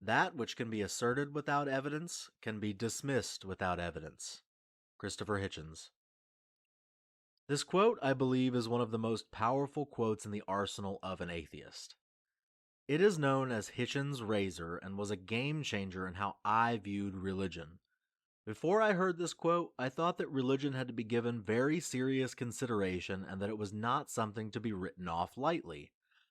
That which can be asserted without evidence can be dismissed without evidence. Christopher Hitchens. This quote, I believe, is one of the most powerful quotes in the arsenal of an atheist. It is known as Hitchens Razor and was a game changer in how I viewed religion. Before I heard this quote, I thought that religion had to be given very serious consideration and that it was not something to be written off lightly.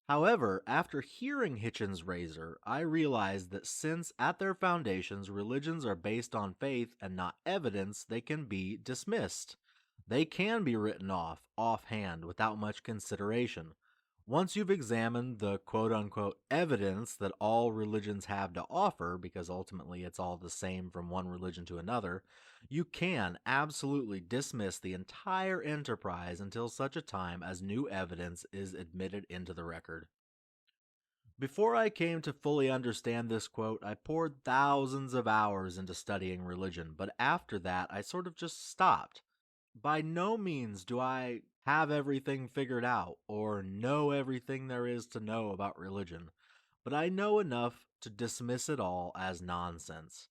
However, after hearing Hitchens' Razor, I realized that since at their foundations religions are based on faith and not evidence, they can be dismissed. They can be written off, offhand, without much consideration. Once you've examined the quote unquote evidence that all religions have to offer, because ultimately it's all the same from one religion to another, you can absolutely dismiss the entire enterprise until such a time as new evidence is admitted into the record. Before I came to fully understand this quote, I poured thousands of hours into studying religion, but after that, I sort of just stopped. By no means do I have everything figured out or know everything there is to know about religion, but I know enough to dismiss it all as nonsense.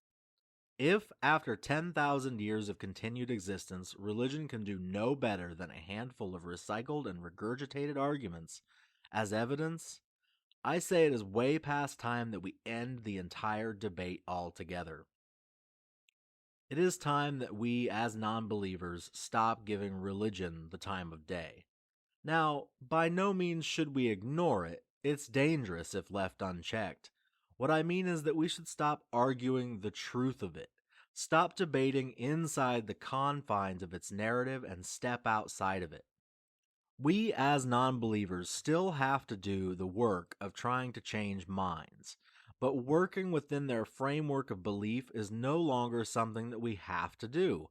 If, after 10,000 years of continued existence, religion can do no better than a handful of recycled and regurgitated arguments as evidence, I say it is way past time that we end the entire debate altogether. It is time that we, as non believers, stop giving religion the time of day. Now, by no means should we ignore it, it's dangerous if left unchecked. What I mean is that we should stop arguing the truth of it, stop debating inside the confines of its narrative, and step outside of it. We, as non believers, still have to do the work of trying to change minds, but working within their framework of belief is no longer something that we have to do.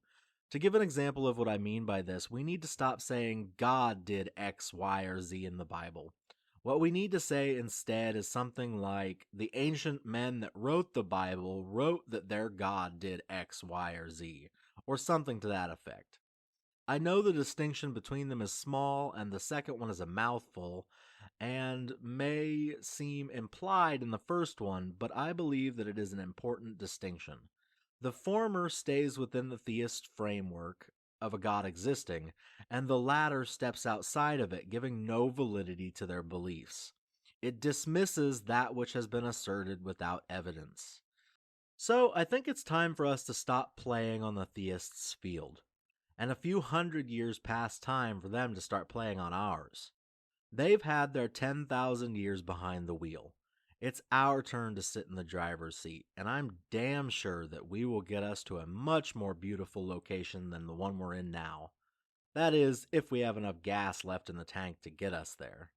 To give an example of what I mean by this, we need to stop saying God did X, Y, or Z in the Bible. What we need to say instead is something like the ancient men that wrote the Bible wrote that their God did X, Y, or Z, or something to that effect. I know the distinction between them is small and the second one is a mouthful, and may seem implied in the first one, but I believe that it is an important distinction. The former stays within the theist framework of a God existing, and the latter steps outside of it, giving no validity to their beliefs. It dismisses that which has been asserted without evidence. So I think it's time for us to stop playing on the theist's field and a few hundred years past time for them to start playing on ours. They've had their 10,000 years behind the wheel. It's our turn to sit in the driver's seat, and I'm damn sure that we will get us to a much more beautiful location than the one we're in now. That is, if we have enough gas left in the tank to get us there.